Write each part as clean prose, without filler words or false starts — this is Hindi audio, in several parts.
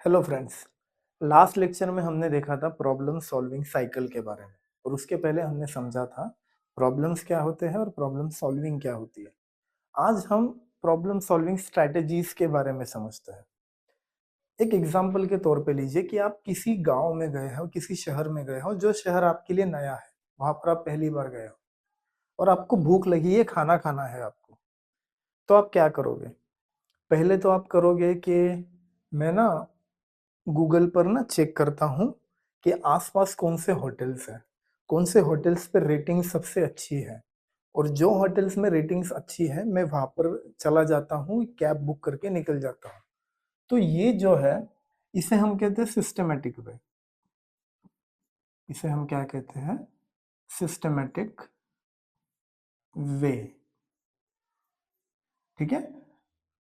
Hello friends. लास्ट लेक्चर में हमने देखा था प्रॉब्लम सॉल्विंग साइकिल के बारे में और उसके पहले हमने समझा था प्रॉब्लम्स क्या होते हैं और प्रॉब्लम सॉल्विंग क्या होती है। आज हम प्रॉब्लम सॉल्विंग स्ट्रेटजीज के बारे में समझते हैं। एक एग्जांपल के तौर पे लीजिए कि आप किसी गांव में गए हो, किसी शहर में गए हो, जो शहर आपके लिए नया है, वहां पर आप पहली बार गए हो और आपको भूख लगी है, खाना खाना है आपको। तो आप क्या करोगे? पहले तो आप करोगे कि मैं ना गूगल पर ना चेक करता हूँ कि आसपास कौन से होटल्स हैं, कौन से होटल्स पे रेटिंग सबसे अच्छी है, और जो होटल्स में रेटिंग्स अच्छी है मैं वहां पर चला जाता हूँ, कैब बुक करके निकल जाता हूँ। तो ये जो है, इसे हम कहते हैं सिस्टमेटिक वे। इसे हम क्या कहते हैं? Systematic way. ठीक है।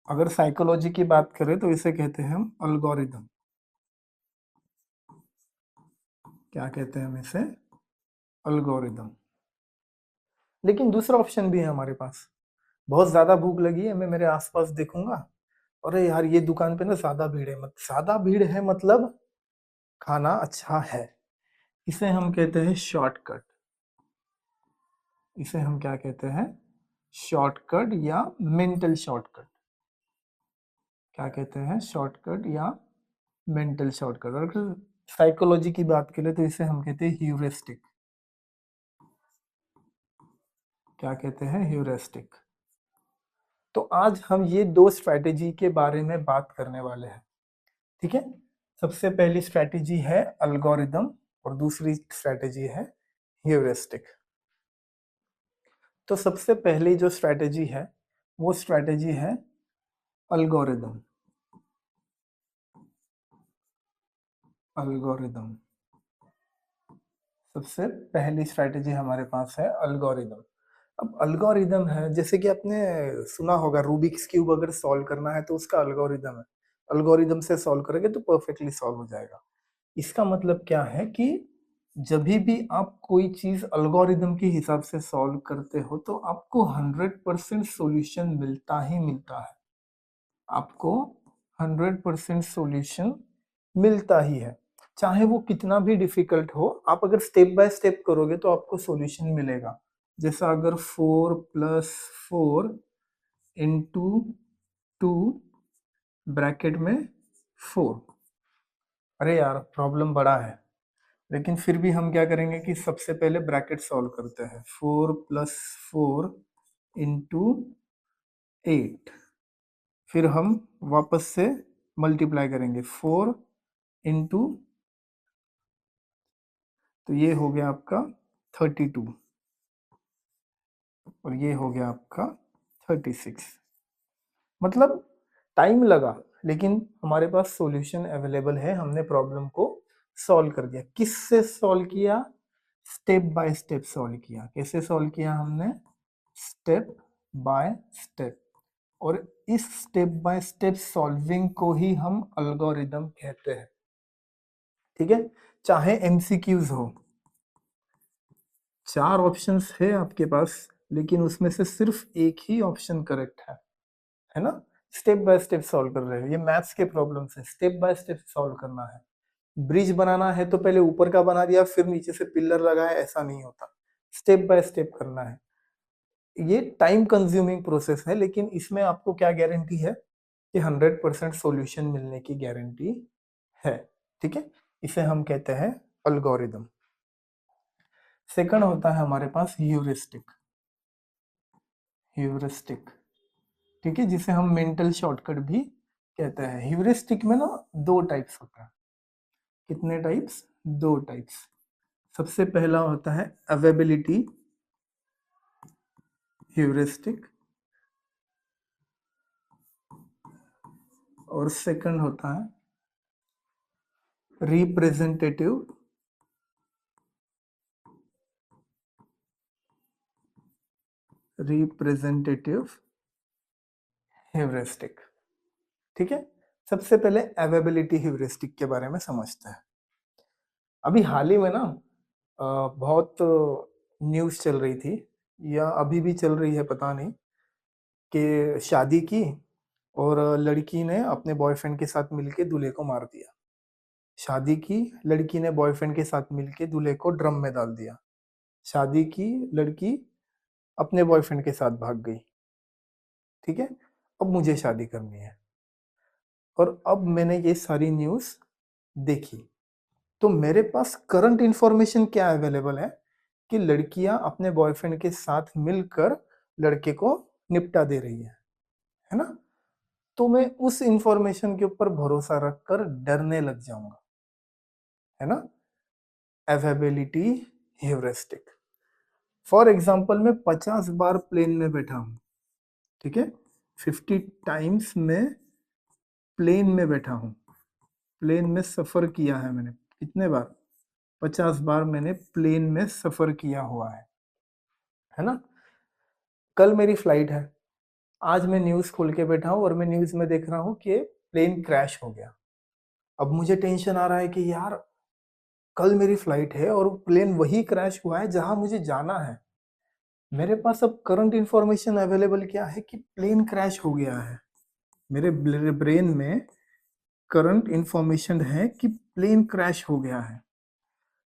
अगर साइकोलॉजी की बात करें तो इसे कहते हैं हम अल्गोरिदम। क्या कहते हैं हम इसे? अल्गोरिदम। लेकिन दूसरा ऑप्शन भी है हमारे पास। बहुत ज्यादा भूख लगी है, मैं मेरे आसपास देखूंगा, अरे यार ये दुकान पे ना ज्यादा भीड़ है, ज्यादा भीड़ है मतलब खाना अच्छा है। इसे हम कहते हैं शॉर्टकट। इसे हम क्या कहते हैं? शॉर्टकट या मेंटल शॉर्टकट। क्या कहते हैं? शॉर्टकट या मेंटल शॉर्टकट। और अगर साइकोलॉजी की बात करें तो इसे हम कहते हैं ह्यूरिस्टिक। क्या कहते हैं? ह्यूरिस्टिक। तो आज हम ये दो स्ट्रैटेजी के बारे में बात करने वाले हैं। ठीक है। सबसे पहली स्ट्रैटेजी है अल्गोरिदम और दूसरी स्ट्रैटेजी है ह्यूरिस्टिक। तो सबसे पहली जो स्ट्रैटेजी है वो स्ट्रैटेजी है अल्गोरिदम। अल्गोरिदम सबसे पहली स्ट्रैटेजी हमारे पास है अल्गोरिदम। अब अल्गोरिदम है, जैसे कि आपने सुना होगा रूबिक्स क्यूब अगर सॉल्व करना है तो उसका अल्गोरिदम है। अल्गोरिदम से सॉल्व करेंगे तो परफेक्टली सॉल्व हो जाएगा। इसका मतलब क्या है कि जब भी आप कोई चीज अल्गोरिदम के हिसाब से सॉल्व करते हो तो आपको 100% सॉल्यूशन मिलता ही मिलता है। आपको 100% सॉल्यूशन मिलता ही है, चाहे वो कितना भी डिफिकल्ट हो। आप अगर स्टेप बाय स्टेप करोगे तो आपको सॉल्यूशन मिलेगा। जैसा अगर 4+4 इंटू 2 ब्रैकेट में 4। अरे यार प्रॉब्लम बड़ा है, लेकिन फिर भी हम क्या करेंगे कि सबसे पहले ब्रैकेट सॉल्व करते हैं। 4+4 इंटू 8। फिर हम वापस से मल्टीप्लाई करेंगे 4 इंटू, तो ये हो गया आपका 32 और ये हो गया आपका 36। मतलब टाइम लगा, लेकिन हमारे पास सॉल्यूशन अवेलेबल है। हमने प्रॉब्लम को सॉल्व कर दिया। किससे सॉल्व किया? स्टेप बाय स्टेप सॉल्व किया। कैसे सॉल्व किया हमने? Step by step. और इस स्टेप बाय स्टेप सॉल्विंग को ही हम अल्गोरिदम कहते हैं। ठीक है। चाहे एमसीक्यूज हो, 4 ऑप्शंस है आपके पास, लेकिन उसमें से सिर्फ एक ही ऑप्शन करेक्ट है ना? स्टेप बाय स्टेप सॉल्व कर रहे हो। ये मैथ्स के प्रॉब्लम है, स्टेप बाय स्टेप सॉल्व करना है। ब्रिज बनाना है तो पहले ऊपर का बना दिया फिर नीचे से पिलर लगाया, ऐसा नहीं होता। स्टेप बाय स्टेप करना है। ये टाइम कंज्यूमिंग प्रोसेस है, लेकिन इसमें आपको क्या गारंटी है कि 100% सॉल्यूशन मिलने की गारंटी है। ठीक है। इसे हम कहते हैं अल्गोरिदम। सेकंड होता है हमारे पास ह्यूरिस्टिक। ह्यूरिस्टिक। ठीक है, जिसे हम मेंटल शॉर्टकट भी कहते हैं। ह्यूरिस्टिक में ना दो टाइप्स होता है। कितने टाइप्स? दो टाइप्स। सबसे पहला होता है अवेबिलिटी ह्यूरिस्टिक और सेकंड होता है रिप्रेजेंटेटिव रिप्रेजेंटेटिव ह्यूरिस्टिक। ठीक है। सबसे पहले अवेबिलिटी ह्यूरिस्टिक के बारे में समझते हैं। अभी हाल ही में ना बहुत न्यूज़ चल रही थी, या अभी भी चल रही है पता नहीं, कि शादी की और लड़की ने अपने बॉयफ्रेंड के साथ मिलके दूल्हे को मार दिया। शादी की, लड़की ने बॉयफ्रेंड के साथ मिलके दूल्हे को ड्रम में डाल दिया। शादी की, लड़की अपने बॉयफ्रेंड के साथ भाग गई, ठीक है? अब मुझे शादी करनी है और अब मैंने ये सारी न्यूज़ देखी, तो मेरे पास करंट इन्फॉर्मेशन क्या अवेलेबल है कि लड़कियाँ अपने बॉयफ्रेंड के साथ मिलकर लड़के को निपटा दे रही है ना? तो मैं उस इन्फॉर्मेशन के ऊपर भरोसा रखकर डरने लग जाऊँगा, है ना? Availability heuristic. फॉर एग्ज़ाम्पल मैं 50 बार प्लेन में बैठा हूँ, ठीक है? 50 टाइम्स मैं प्लेन में बैठा हूँ। प्लेन में सफ़र किया है मैंने। कितने बार? 50 बार मैंने प्लेन में सफ़र किया हुआ है ना? कल मेरी फ्लाइट है। आज मैं न्यूज़ खोल के बैठा हूँ और मैं न्यूज़ में देख रहा हूँ कि प्लेन क्रैश हो गया। अब मुझे टेंशन आ रहा है कि यार कल मेरी फ्लाइट है और प्लेन वही क्रैश हुआ है जहाँ मुझे जाना है। मेरे पास अब करंट इन्फॉर्मेशन अवेलेबल क्या है कि प्लेन क्रैश हो गया है। मेरे ब्रेन में करंट इन्फॉर्मेशन है कि प्लेन क्रैश हो गया है।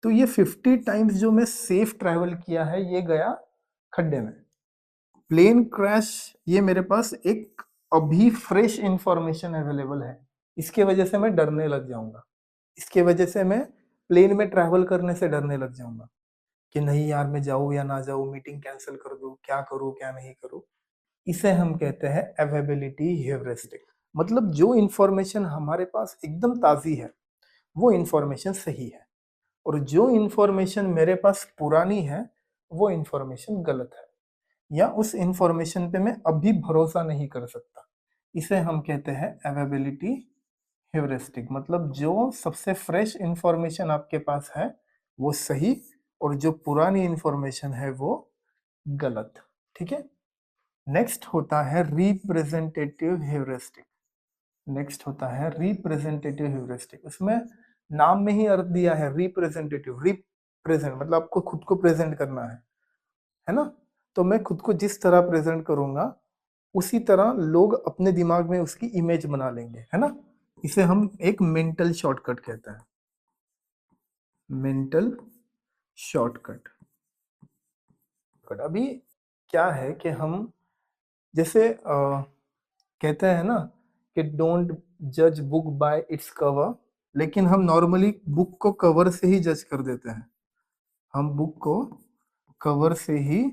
तो ये 50 टाइम्स जो मैं सेफ ट्रैवल किया है, ये गया खड्डे में। प्लेन क्रैश, ये मेरे पास एक अभी फ्रेश इन्फॉर्मेशन अवेलेबल है। इसकी वजह से मैं डरने लग जाऊँगा। इसकी वजह से मैं प्लेन में ट्रैवल करने से डरने लग जाऊँगा कि नहीं यार मैं जाऊँ या ना जाऊँ, मीटिंग कैंसल कर दूँ, क्या करूँ, क्या नहीं करूँ? इसे हम कहते हैं अवेबिलिटी ह्यूरिस्टिक। मतलब जो इन्फॉर्मेशन हमारे पास एकदम ताज़ी है, वो इन्फॉर्मेशन सही है और जो इन्फॉर्मेशन मेरे पास पुरानी है, वो इन्फॉर्मेशन गलत है या उस इन्फॉर्मेशन पे मैं अभी भरोसा नहीं कर सकता। इसे हम कहते हैं अवेबिलिटी ह्यूरिस्टिक। मतलब जो सबसे फ्रेश इन्फॉर्मेशन आपके पास है, वो सही और जो पुरानी इन्फॉर्मेशन है, वो गलत। ठीक है? नेक्स्ट होता है रिप्रेजेंटेटिव ह्यूरिस्टिक। नेक्स्ट होता है रिप्रेजेंटेटिव ह्यूरिस्टिक। उसमें नाम में ही अर्थ दिया है रिप्रेजेंटेटिव। रिप्रेजेंट मतलब आपको खुद को प्रेजेंट करना है ना? तो मैं खुद को जिस तरह प्रेजेंट करूंगा, उसी तरह लोग अपने दिमाग में उसकी इमेज बना लेंगे, है ना? इसे हम एक मेंटल शॉर्टकट कहते हैं। Mental shortcut. अभी क्या है कि हम जैसे कहते हैं ना कि डोंट जज बुक बाय इट्स कवर, लेकिन हम नॉर्मली बुक को कवर से ही जज कर देते हैं। हम बुक को कवर से ही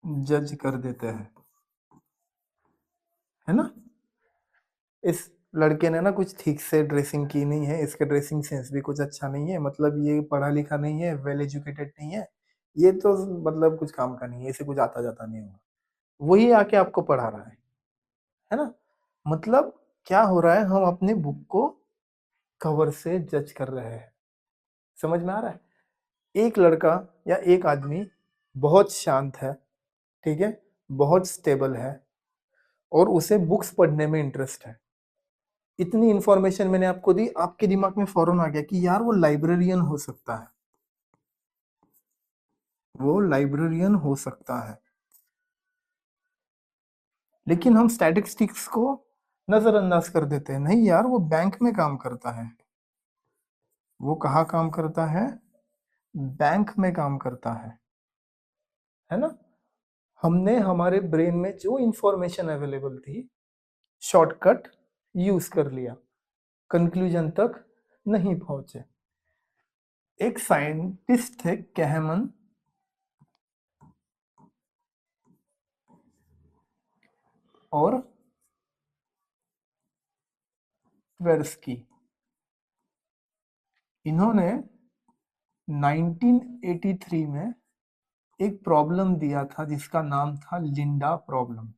जज कर देते हैं, है ना? इस लड़के ने ना कुछ ठीक से ड्रेसिंग की नहीं है, इसका ड्रेसिंग सेंस भी कुछ अच्छा नहीं है, मतलब ये पढ़ा लिखा नहीं है, वेल एजुकेटेड नहीं है, ये तो मतलब कुछ काम का नहीं है, इसे कुछ आता जाता नहीं होगा। वही आके आपको पढ़ा रहा है ना? मतलब क्या हो रहा है, हम अपने बुक को कवर से जज कर रहे हैं। समझ में आ रहा है? एक लड़का या एक आदमी बहुत शांत है, ठीक है? बहुत स्टेबल है और उसे बुक्स पढ़ने में इंटरेस्ट है। इतनी इन्फॉर्मेशन मैंने आपको दी, आपके दिमाग में फौरन आ गया कि यार वो लाइब्रेरियन हो सकता है। वो लाइब्रेरियन हो सकता है। लेकिन हम स्टैटिस्टिक्स को नजरअंदाज कर देते हैं। नहीं यार, वो बैंक में काम करता है। वो कहाँ काम करता है? बैंक में काम करता है ना? हमने हमारे ब्रेन में जो इंफॉर्मेशन अवेलेबल थी, शॉर्टकट यूज कर लिया, कंक्लूजन तक नहीं पहुंचे। एक साइंटिस्ट थे कहमन और ट्वेर्स्की। इन्होंने 1983 में एक प्रॉब्लम दिया था जिसका नाम था लिंडा प्रॉब्लम।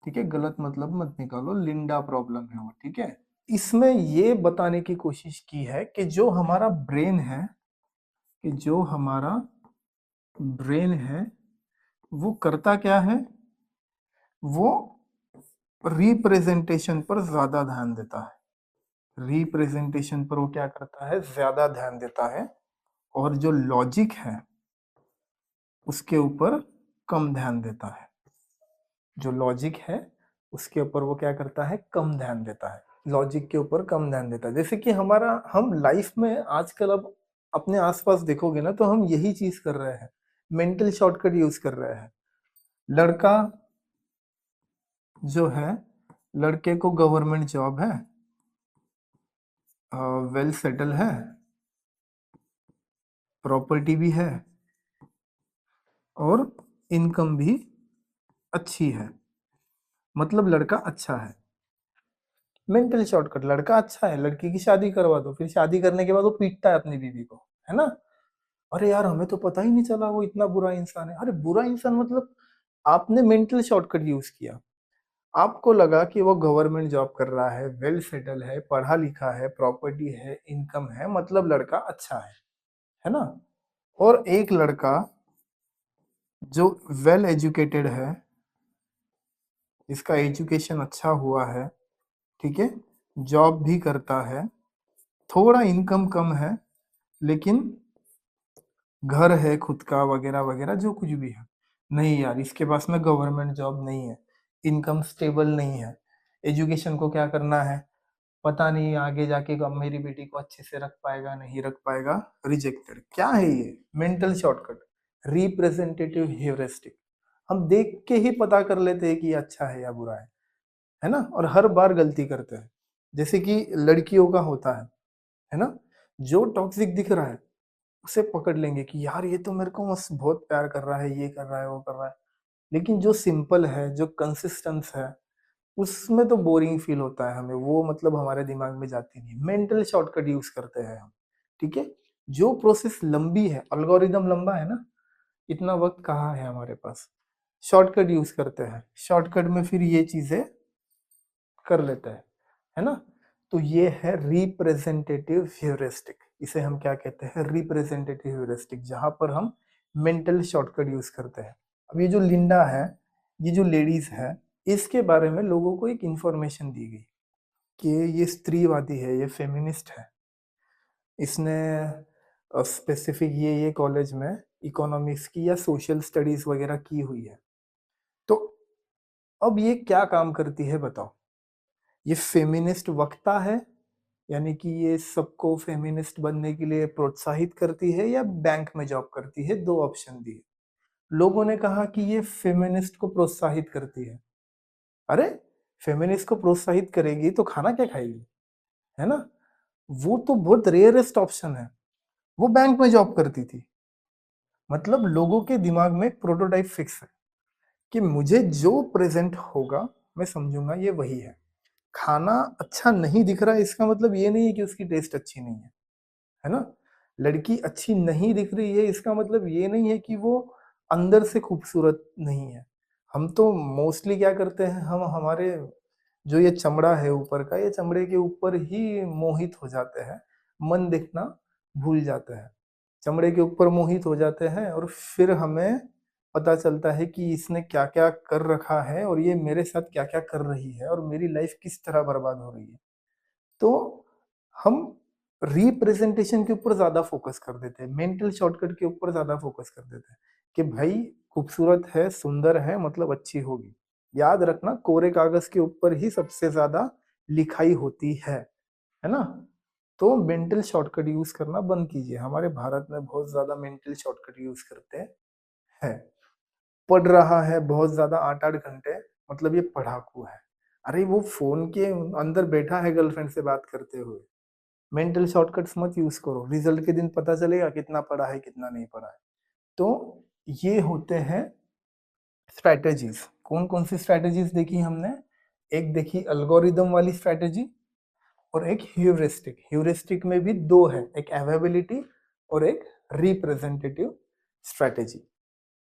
ठीक है, गलत मतलब मत निकालो, लिंडा प्रॉब्लम है वो। ठीक है, इसमें ये बताने की कोशिश की है कि जो हमारा ब्रेन है, कि जो हमारा ब्रेन है वो करता क्या है? वो रिप्रेजेंटेशन पर ज्यादा ध्यान देता है। रिप्रेजेंटेशन पर वो क्या करता है? ज्यादा ध्यान देता है और जो लॉजिक है उसके ऊपर कम ध्यान देता है। जो लॉजिक है उसके ऊपर वो क्या करता है, कम ध्यान देता है, लॉजिक के ऊपर कम ध्यान देता है। जैसे कि हम लाइफ में आजकल अब अपने आस-पास देखोगे ना तो हम यही चीज़ कर रहे हैं, मेंटल शॉर्टकट यूज़ कर रहे हैं। लड़का जो है, लड़के को गवर्नमेंट जॉब है, वेल सेटल है, प्रॉपर्टी भी है और इनकम भी अच्छी है, मतलब लड़का अच्छा है। मेंटल शॉर्टकट, लड़का अच्छा है, लड़की की शादी करवा दो, फिर शादी करने के बाद वो पीटता है अपनी बीवी को, है ना? अरे यार, हमें तो पता ही नहीं चला वो इतना बुरा इंसान है। अरे बुरा इंसान मतलब आपने मेंटल शॉर्टकट यूज़ किया। आपको लगा कि वो गवर्नमेंट जॉब कर रहा है, वेल सेटल है, पढ़ा लिखा है, प्रॉपर्टी है, इनकम है, मतलब लड़का अच्छा है ना? और एक लड़का जो वेल एजुकेटेड है, इसका एजुकेशन अच्छा हुआ है, ठीक है? जॉब भी करता है, थोड़ा इनकम कम है, लेकिन घर है खुद का वगैरह-वगैरह जो कुछ भी है। नहीं यार, इसके पास में गवर्नमेंट जॉब नहीं है, इनकम स्टेबल नहीं है, एजुकेशन को क्या करना है, पता नहीं आगे जाके अब मेरी बेटी को अच्छे से रख पाएगा, नहीं रख पाएगा, रिजेक्टेड। क्या है ये? Mental shortcut, representative heuristic. हम देख के ही पता कर लेते हैं कि ये अच्छा है या बुरा है ना? और हर बार गलती करते हैं। जैसे कि लड़कियों का होता है ना? जो टॉक्सिक दिख रहा है, उसे पकड़ लेंगे कि यार ये तो मेरे को बस बहुत प्यार कर रहा है, ये कर रहा है, वो कर रहा है। लेकिन जो सिंपल है, जो कंसिस्टेंस है, उसमें तो बोरिंग फील होता है हमें, वो मतलब हमारे दिमाग में जाती नहीं। मेंटल शॉर्टकट यूज़ करते हैं हम, ठीक है? जो प्रोसेस लंबी है, एल्गोरिदम लंबा है ना, इतना वक़्त कहाँ है हमारे पास। शॉर्टकट यूज़ करते हैं, शॉर्टकट में फिर ये चीज़ें कर लेते हैं, है ना? तो ये है रिप्रेजेंटेटिव ह्यूरिस्टिक। इसे हम क्या कहते हैं? रिप्रेजेंटेटिव ह्यूरिस्टिक, जहाँ पर हम मेंटल शॉर्टकट यूज़ करते हैं। अब ये जो लिंडा है, ये जो लेडीज़ है, इसके बारे में लोगों को एक इन्फॉर्मेशन दी गई कि ये स्त्रीवादी है, ये फेमिनिस्ट है। इसने स्पेसिफिक ये कॉलेज में इकोनॉमिक्स की या सोशल स्टडीज़ वगैरह की हुई है। तो अब ये क्या काम करती है बताओ? ये फेमिनिस्ट वक्ता है, यानी कि ये सबको फेमिनिस्ट बनने के लिए प्रोत्साहित करती है या बैंक में जॉब करती है, 2 ऑप्शन दिए। लोगों ने कहा कि ये फेमिनिस्ट को प्रोत्साहित करती है। अरे! फेमिनिस्ट को प्रोत्साहित करेगी तो खाना क्या खाएगी, है ना? वो तो बहुत रेयरेस्ट ऑप्शन है। वो बैंक में जॉब करती थी। मतलब लोगों के दिमाग में एक प्रोटोटाइप फिक्स है कि मुझे जो प्रेज़ेंट होगा, मैं समझूँगा ये वही है। खाना अच्छा नहीं दिख रहा है इसका मतलब ये नहीं है कि उसकी टेस्ट अच्छी नहीं है ना? लड़की अच्छी नहीं दिख रही है इसका मतलब ये नहीं है कि वो अंदर से खूबसूरत नहीं है। हम तो मोस्टली क्या करते हैं, हम हमारे जो ये चमड़ा है ऊपर का, ये चमड़े के ऊपर ही मोहित हो जाते हैं, मन देखना भूल जाते हैं। चमड़े के ऊपर मोहित हो जाते हैं और फिर हमें पता चलता है कि इसने क्या-क्या कर रखा है और ये मेरे साथ क्या-क्या कर रही है और मेरी लाइफ़ किस तरह बर्बाद हो रही है। तो हम रिप्रेजेंटेशन के ऊपर ज़्यादा फ़ोकस कर देते हैं, मेंटल शॉर्टकट के ऊपर ज़्यादा फ़ोकस कर देते हैं कि भाई खूबसूरत है, सुंदर है मतलब अच्छी होगी। याद रखना कोरे कागज़ के ऊपर ही सबसे ज़्यादा लिखाई होती है ना? तो मेंटल शॉर्टकट यूज़ करना बंद कीजिए। हमारे भारत में बहुत ज़्यादा मेंटल शॉर्टकट यूज़ करते हैं। पढ़ रहा है बहुत ज़्यादा 8-8 घंटे, मतलब ये पढ़ाकू है। अरे वो फ़ोन के अंदर बैठा है गर्लफ्रेंड से बात करते हुए। मेंटल शॉर्टकट्स मत यूज़ करो, रिज़ल्ट के दिन पता चलेगा कितना पढ़ा है, कितना नहीं पढ़ा है। तो ये होते हैं स्ट्रैटेजीज़। कौन-कौन सी स्ट्रैटेजीज़ देखी हमने? एक देखी एल्गोरिदम वाली स्ट्रैटेजी और एक ह्यूरिस्टिक। ह्यूरिस्टिक में भी 2 है, एक अवेबिलिटी और एक रिप्रेजेंटेटिव स्ट्रैटेजी।